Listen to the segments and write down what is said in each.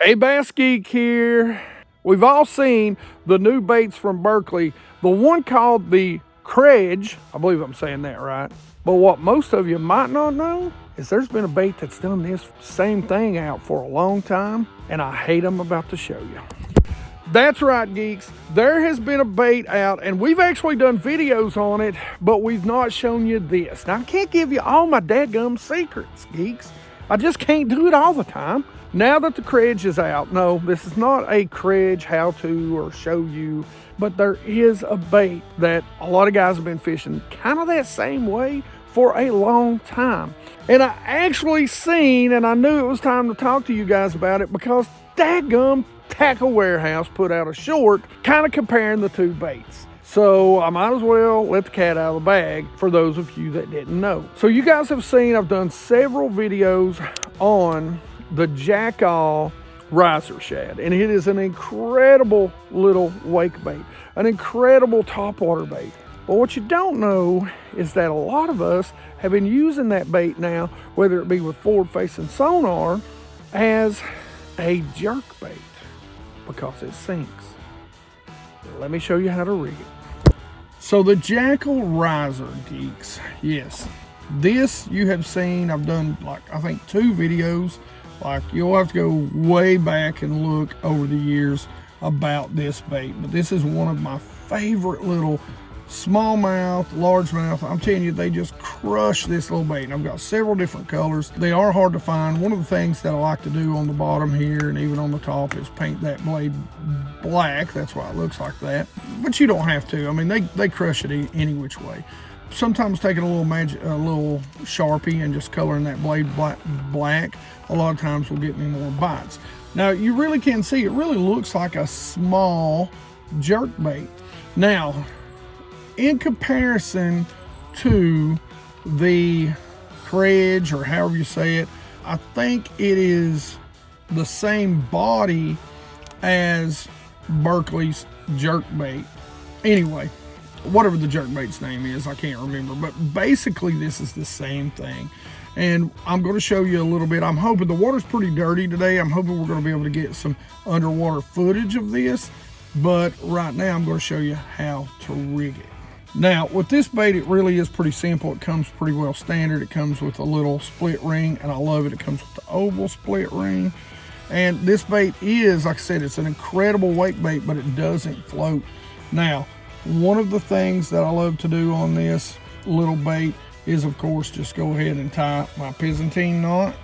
Hey, BassGeek here. We've all seen the new baits from Berkley, the one called the Krej. I believe I'm saying that right. But what most of you might not know is there's been a bait that's done this same thing out for a long time, and I hate I'm about to show you. That's right, geeks. There has been a bait out, and we've actually done videos on it, but we've not shown you this. Now, I can't give you all my dadgum secrets, geeks. I just can't do it all the time. Now that the Krej is out, no, this is not a Krej how-to or show you, but there is a bait that a lot of guys have been fishing kind of that same way for a long time. And I actually seen, and I knew it was time to talk to you guys about it because dadgum Tackle Warehouse put out a short kind of comparing the two baits. So I might as well let the cat out of the bag for those of you that didn't know. So you guys have seen I've done several videos on the Jackall Riser shad, and it is an incredible little wake bait, an incredible topwater bait. But what you don't know is that a lot of us have been using that bait now, whether it be with forward-facing sonar, as a jerkbait because it sinks. Let me show you how to rig it. So the Jackall Riser, geeks, yes, this you have seen. I've done like I think 2 videos. Like you'll have to go way back and look over the years about this bait, but this is one of my favorite little smallmouth, largemouth. I'm telling you, they just crush this little bait. And I've got several different colors. They are hard to find. One of the things that I like to do on the bottom here and even on the top is paint that blade black. That's why it looks like that. But you don't have to. I mean, they crush it any which way. Sometimes taking a little Sharpie and just coloring that blade black, a lot of times will get me more bites. Now, you really can see it really looks like a small jerkbait. Now, in comparison to the Krej, or however you say it, I think it is the same body as Berkley's jerkbait. Anyway, whatever the jerkbait's name is, I can't remember, but basically this is the same thing. And I'm going to show you a little bit. I'm hoping the water's pretty dirty today. I'm hoping we're going to be able to get some underwater footage of this, but right now I'm going to show you how to rig it. Now with this bait, it really is pretty simple. It comes pretty well standard. It comes with a little split ring, and I love it. It comes with the oval split ring. And this bait is, like I said, it's an incredible wake bait, but it doesn't float. Now, one of the things that I love to do on this little bait is, of course, just go ahead and tie my Byzantine knot.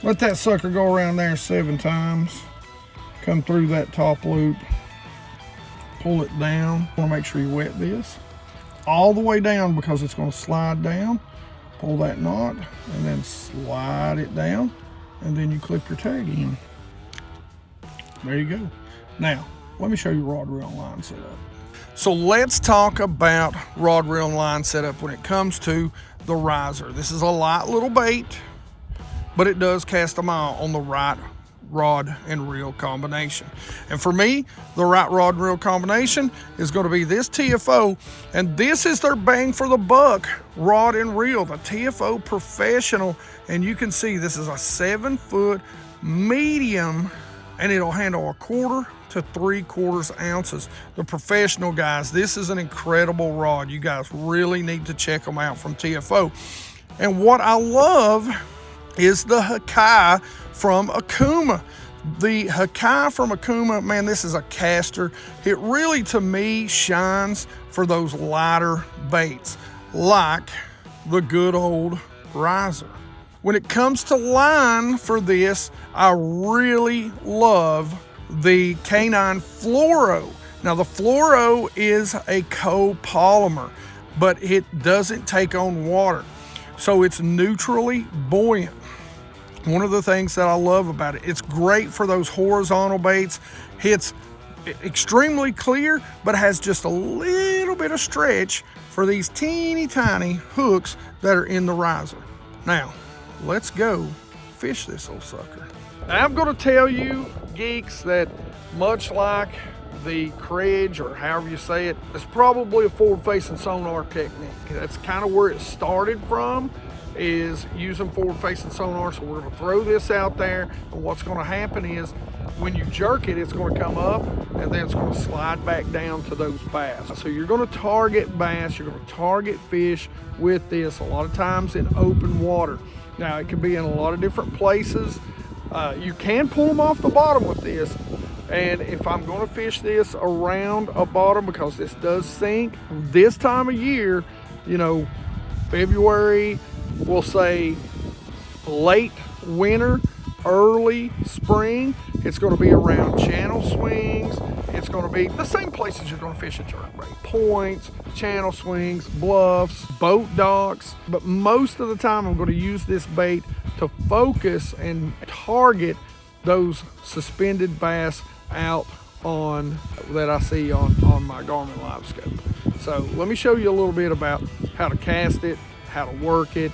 Let that sucker go around there 7 times. Come through that top loop. Pull it down. Want to make sure you wet this all the way down because it's going to slide down. Pull that knot and then slide it down, and then you clip your tag in. There you go. Now, let me show you RodReel line setup. So let's talk about RodReel line setup when it comes to the riser. This is a light little bait, but it does cast a mile on the right rod and reel combination. And for me, the right rod and reel combination is going to be this TFO, and this is their bang for the buck rod and reel, the TFO Professional. And you can see this is a 7-foot medium, and it'll handle 1/4 to 3/4 ounces. The Professional, guys, this is an incredible rod. You guys really need to check them out from TFO. And what I love is the Hakai from Akuma. The Hakai from Akuma, man, this is a caster. It really, to me, shines for those lighter baits like the good old riser. When it comes to line for this, I really love the K9 Fluoro. Now the Fluoro is a copolymer, but it doesn't take on water, so it's neutrally buoyant. One of the things that I love about it, it's great for those horizontal baits. It's extremely clear, but has just a little bit of stretch for these teeny tiny hooks that are in the riser. Now, let's go fish this old sucker. Now, I'm going to tell you, geeks, that much like the Krej, or however you say it, it's probably a forward-facing sonar technique. That's kind of where it started from. is using forward-facing sonar. So we're gonna throw this out there, and what's gonna happen is when you jerk it, it's gonna come up, and then it's gonna slide back down to those bass. So you're gonna target bass, you're gonna target fish with this, a lot of times in open water. Now, it can be in a lot of different places. You can pull them off the bottom with this, and if I'm gonna fish this around a bottom, because this does sink, this time of year, you know, February, we'll say late winter, early spring, it's going to be around channel swings. It's going to be the same places you're going to fish a jerkbait: points, channel swings, bluffs, boat docks. But most of the time I'm going to use this bait to focus and target those suspended bass out on that I see on my Garmin Live Scope. So let me show you a little bit about how to cast it, how to work it,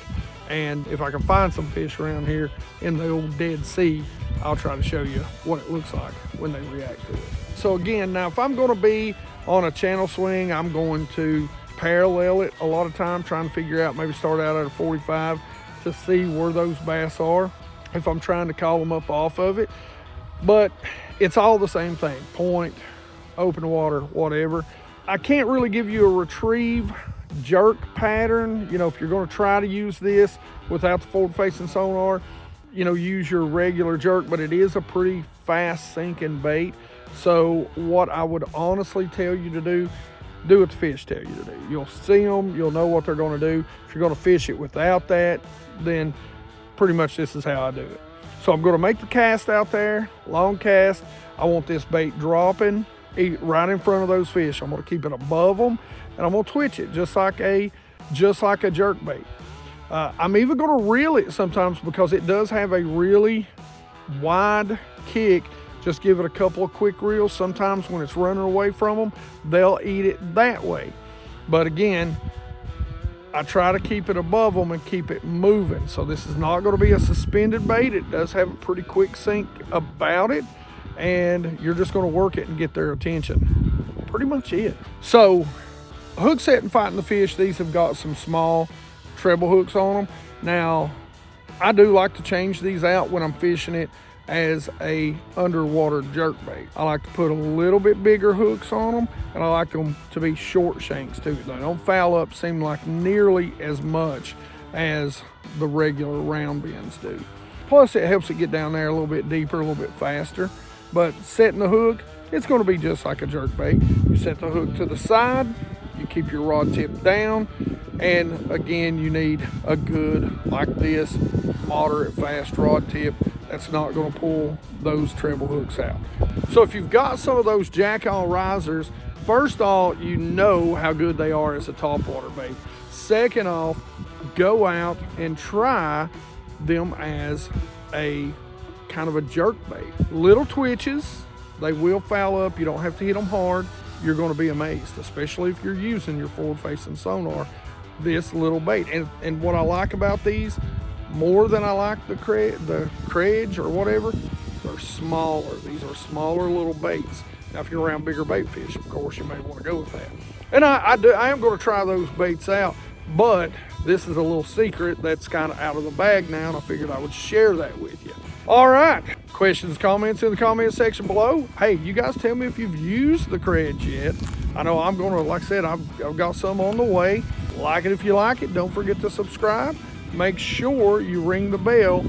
and if I can find some fish around here in the old Dead Sea, I'll try to show you what it looks like when they react to it. So again, now if I'm gonna be on a channel swing, I'm going to parallel it a lot of time, trying to figure out, maybe start out at a 45 to see where those bass are, if I'm trying to call them up off of it. But it's all the same thing: point, open water, whatever. I can't really give you a retrieve jerk pattern. You know, if you're going to try to use this without the forward facing sonar, you know, use your regular jerk, but it is a pretty fast sinking bait. So what I would honestly tell you to do what the fish tell you to do. You'll see them, you'll know what they're going to do. If you're going to fish it without that, then pretty much this is how I do it. So I'm going to make the cast out there, long cast. I want this bait dropping right in front of those fish. I'm going to keep it above them, and I'm going to twitch it just like a jerk bait. I'm even going to reel it sometimes, because it does have a really wide kick. Just give it a couple of quick reels. Sometimes when it's running away from them, they'll eat it that way. But again, I try to keep it above them and keep it moving. So this is not going to be a suspended bait. It does have a pretty quick sink about it, and you're just going to work it and get their attention. Pretty much it. So hook set and fighting the fish, these have got some small treble hooks on them. Now, I do like to change these out when I'm fishing it as a underwater jerkbait. I like to put a little bit bigger hooks on them, and I like them to be short shanks too. They don't foul up, seem like nearly as much as the regular round bends do. Plus it helps it get down there a little bit deeper, a little bit faster. But setting the hook, it's going to be just like a jerkbait. You set the hook to the side, you keep your rod tip down, and again, you need a good, like this, moderate fast rod tip that's not going to pull those treble hooks out. So if you've got some of those Jackall Risers, first off, you know how good they are as a topwater bait. Second off, go out and try them as a kind of a jerk bait. Little twitches, they will foul up. You don't have to hit them hard. You're going to be amazed, especially if you're using your forward facing sonar, this little bait. And what I like about these, more than I like the Krej or whatever, they're smaller. These are smaller little baits. Now, if you're around bigger bait fish, of course, you may want to go with that. And I am going to try those baits out, but this is a little secret that's kind of out of the bag now, and I figured I would share that with you. All right, questions, comments in the comment section below. Hey, you guys tell me if you've used the Krej yet. I know I'm going to, like I said, I've got some on the way. Like it if you like it. Don't forget to subscribe. Make sure you ring the bell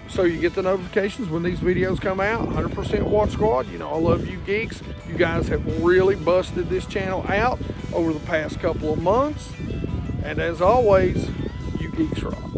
so you get the notifications when these videos come out. 100% Watch Squad, you know I love you geeks. You guys have really busted this channel out over the past couple of months. And as always, you geeks rock.